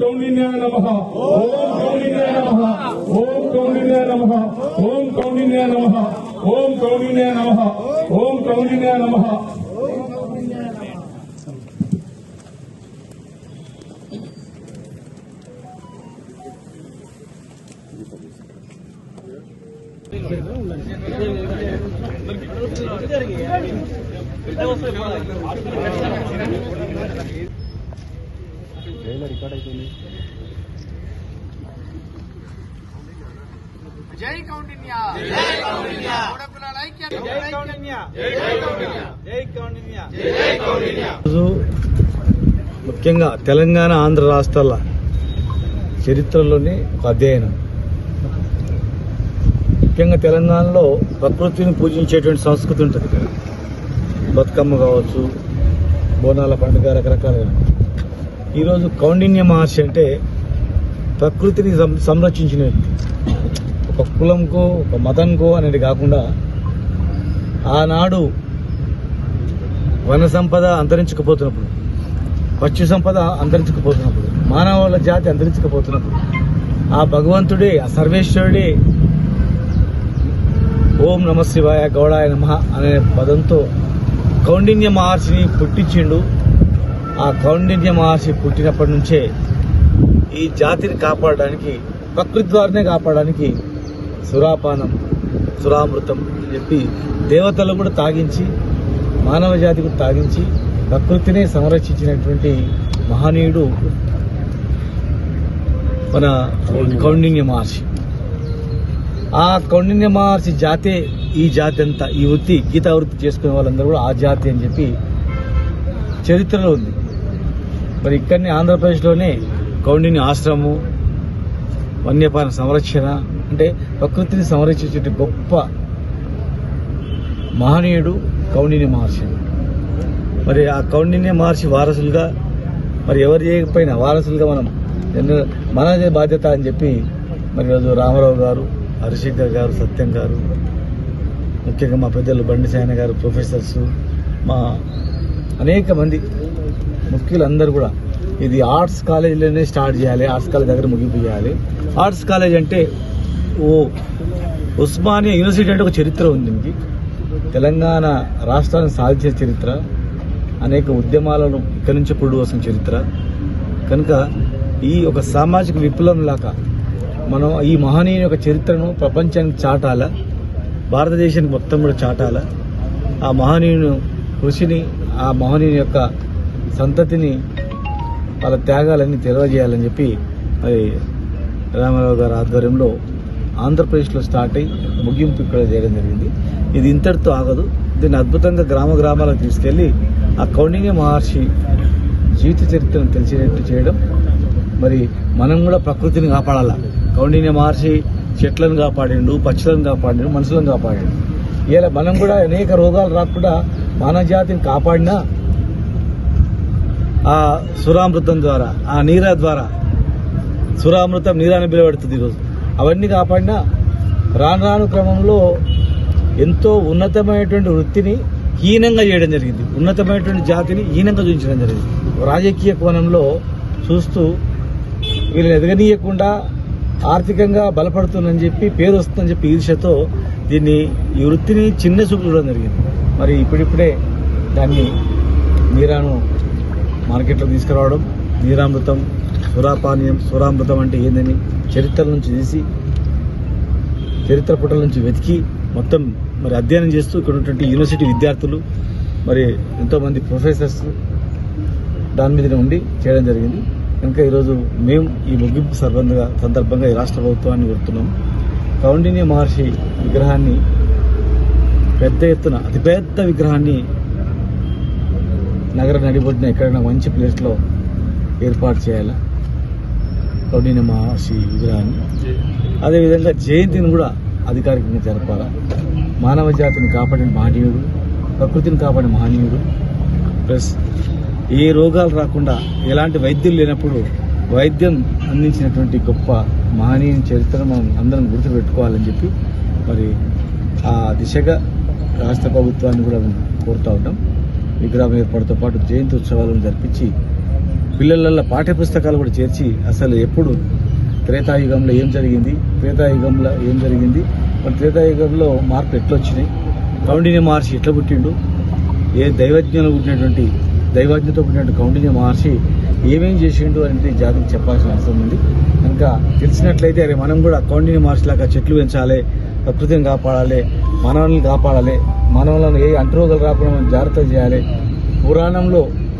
కౌండిన్యాయ నమః ఓం కౌండిన్యాయ నమః ఓం కౌండిన్యాయ నమః ఓం కౌండిన్యాయ నమః ఓం కౌండిన్యాయ నమః ఓం కౌండిన్యాయ నమః జై కౌండిన్య జై కౌండిన్య కొడకులాల ఐక్యత జై కౌండిన్య జై కౌండిన్య జై కౌండిన్య జై కౌండిన్య. ముఖ్యంగా తెలంగాణ ఆంధ్ర రాష్ట్రాల చరిత్రలోని ఒక అధ్యయనం. ముఖ్యంగా తెలంగాణలో ప్రకృతిని పూజించేటువంటి సంస్కృతి ఉంటుంది. బతుకమ్మ కావచ్చు, బోనాల పండుగ, రకరకాలుగా. ఈరోజు కౌండిన్య మహర్షి అంటే ప్రకృతిని సంరక్షించిన వ్యక్తి. ఒక కులంకో ఒక మతంకో అనేది కాకుండా ఆనాడు వన సంపద అంతరించకపోతున్నప్పుడు, పక్షి సంపద అంతరించకపోతున్నప్పుడు, మానవుల జాతి అంతరించకపోతున్నప్పుడు ఆ భగవంతుడే, ఆ సర్వేశ్వరుడే ఓం నమ శివాయ గౌడాయ నమః అనే పదంతో కౌండిన్య మహర్షిని పుట్టించిండు. ఆ కౌండిన్య మహర్షి పుట్టినప్పటి నుంచే ఈ జాతిని కాపాడడానికి, ప్రకృతి ద్వారానే కాపాడడానికి సురాపానం, సురామృతం అని చెప్పి దేవతలు కూడా తాగించి, మానవ జాతి కూడా తాగించి ప్రకృతినే సంరక్షించినటువంటి మహనీయుడు మన కౌండిన్య మహర్షి. ఆ కౌండిన్య మహర్షి జాతే ఈ జాతి అంతా, ఈ వృత్తి, గీతా వృత్తి చేసుకునే వాళ్ళందరూ కూడా ఆ జాతి అని చెప్పి చరిత్రలో ఉంది. మరి ఇక్కడనే ఆంధ్రప్రదేశ్లోనే కౌండిన్య ఆశ్రమం, వన్యప్రాణ సంరక్షణ, అంటే ప్రకృతిని సంరక్షించే గొప్ప మహనీయుడు కౌండిన్య మహర్షి. మరి ఆ కౌండిన్య మహర్షి వారసులుగా, మరి ఎవరు చేయకపోయినా వారసులుగా మనదే బాధ్యత అని చెప్పి మరి ఈరోజు రామారావు గారు, హరిశంకర్ గారు, సత్యం గారు, ముఖ్యంగా మా పెద్దలు బండి సాయన గారు, ప్రొఫెసర్స్, మా అనేక మంది ముఖ్యులందరూ కూడా ఇది ఆర్ట్స్ కాలేజీలోనే స్టార్ట్ చేయాలి, ఆర్ట్స్ కాలేజ్ దగ్గర ముగింపు చేయాలి. ఆర్ట్స్ కాలేజ్ అంటే ఉస్మానియా యూనివర్సిటీ అంటే ఒక చరిత్ర ఉంది. దీనికి తెలంగాణ రాష్ట్రాన్ని సాధించే చరిత్ర, అనేక ఉద్యమాలను ఇక్కడి నుంచి పురుడు వస్తున్న చరిత్ర. కనుక ఈ ఒక సామాజిక విప్లవం లాగా మనం ఈ మహనీయుని యొక్క చరిత్రను ప్రపంచానికి చాటాల, భారతదేశానికి మొత్తం కూడా చాటాల. ఆ మహనీయుని కృషిని, ఆ మహనీయుని యొక్క సంతతిని, వాళ్ళ త్యాగాలన్నీ తెలియజేయాలని చెప్పి మరి రామారావు గారి ఆధ్వర్యంలో ఆంధ్రప్రదేశ్లో స్టార్ట్ అయ్యి ముగింపు ఇక్కడ చేయడం జరిగింది. ఇది ఇంతటితో ఆగదు. దీన్ని అద్భుతంగా గ్రామ గ్రామాలకు తీసుకెళ్ళి ఆ కౌండిన్య మహర్షి జీవిత చరిత్రను తెలిసేటట్టు చేయడం. మరి మనం కూడా ప్రకృతిని కాపాడాలా. కౌండిన్య మహర్షి చెట్లను కాపాడిండు, పక్షులను కాపాడిండు, మనుషులను కాపాడిండు. ఇలా మనం కూడా అనేక రోగాలు రాకుండా మానవ జాతిని కాపాడినా ఆ సురామృతం ద్వారా, ఆ నీరా ద్వారా, సురామృతం నీరాన్ని పిలువబడుతుంది ఈరోజు, అవన్నీ కాపాడినా రాను రాను క్రమంలో ఎంతో ఉన్నతమైనటువంటి వృత్తిని హీనంగా చేయడం జరిగింది. ఉన్నతమైనటువంటి జాతిని హీనంగా చూపించడం జరిగింది. రాజకీయ కోణంలో చూస్తూ వీళ్ళని ఎదగనీయకుండా ఆర్థికంగా బలపడుతుందని చెప్పి, పేరు వస్తుందని చెప్పి ఈర్ష్యతో ఈ వృత్తిని చిన్న చూపు చూడడం జరిగింది. మరి ఇప్పుడిప్పుడే దాన్ని నీరాను మార్కెట్లో తీసుకురావడం, నీరామృతం, సురాపానీయం, సురామృతం అంటే ఏందని చరిత్ర నుంచి తీసి, చరిత్ర పుటల నుంచి వెతికి మొత్తం మరి అధ్యయనం చేస్తూ ఇక్కడ ఉన్నటువంటి యూనివర్సిటీ విద్యార్థులు, మరి ఎంతోమంది ప్రొఫెసర్స్ దాని మీదనే ఉండి చేయడం జరిగింది. కనుక ఈరోజు మేము ఈ ముగింపు సందర్భంగా ఈ రాష్ట్ర ప్రభుత్వాన్ని కోరుతున్నాం. కౌండిన్య మహర్షి విగ్రహాన్ని పెద్ద ఎత్తున, అతిపెద్ద విగ్రహాన్ని నగర నడిబొడ్డున ఎక్కడైనా మంచి ప్లేస్లో ఏర్పాటు చేయాలి కౌండిన్య మహర్షి విగ్రహాన్ని. అదేవిధంగా జయంతిని కూడా అధికారికంగా జరపాలా. మానవ జాతిని కాపాడిన మహనీయుడు, ప్రకృతిని కాపాడిన మహనీయుడు, ప్లస్ ఏ రోగాలు రాకుండా, ఎలాంటి వైద్యులు లేనప్పుడు వైద్యం అందించినటువంటి గొప్ప మహనీయుని చరిత్రను మనం అందరం గుర్తుపెట్టుకోవాలని చెప్పి మరి ఆ దిశగా రాష్ట్ర ప్రభుత్వాన్ని కూడా కోరుతూ ఉంటాం. విగ్రహం ఏర్పాటుతో పాటు జయంతి ఉత్సవాలను జరిపించి పిల్లల పాఠ్యపుస్తకాలు కూడా చేర్చి అసలు ఎప్పుడు త్రేతాయుగంలో ఏం జరిగింది, మరి త్రేతాయుగంలో మార్పు ఎట్లా వచ్చినాయి, కౌండిన్య మహర్షి ఎట్లా పుట్టిండు, ఏ దైవజ్ఞతో పుట్టినట్టు కౌండిన్య మహర్షి ఏమేం చేసిండు అనేది జాతికి చెప్పాల్సిన అవసరం ఉంది. కనుక తెలిసినట్లయితే అరే మనం కూడా కౌండిన్య మహర్షి లాగా చెట్లు పెంచాలి, ప్రకృతిని కాపాడాలి, మానవులను కాపాడాలి, మానవులను ఏ అంటురోగాలు రాకుండా మనం జాగ్రత్త చేయాలి,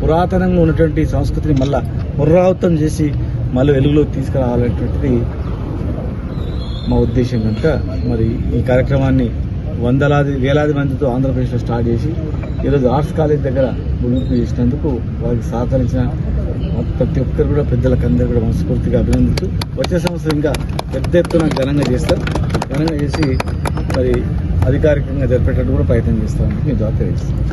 పురాతనంలో ఉన్నటువంటి సంస్కృతిని మళ్ళా పునరావృతం చేసి మళ్ళీ వెలుగులోకి తీసుకురావాలనేటువంటిది మా ఉద్దేశం. కనుక మరి ఈ కార్యక్రమాన్ని వేలాది మందితో ఆంధ్రప్రదేశ్లో స్టార్ట్ చేసి ఈరోజు ఆర్ట్స్ కాలేజ్ దగ్గర ముగింపు చేసినందుకు వారికి సహకరించిన ప్రతి ఒక్కరు కూడా పెద్దలకు అందరూ కూడా మనస్ఫూర్తిగా అభినందిస్తూ వచ్చే సంవత్సరం ఇంకా పెద్ద ఎత్తున ఘనంగా చేసి మరి అధికారికంగా జరిపేటట్టు కూడా ప్రయత్నం చేస్తామని మీ ద్వారా తెలియజేస్తాం.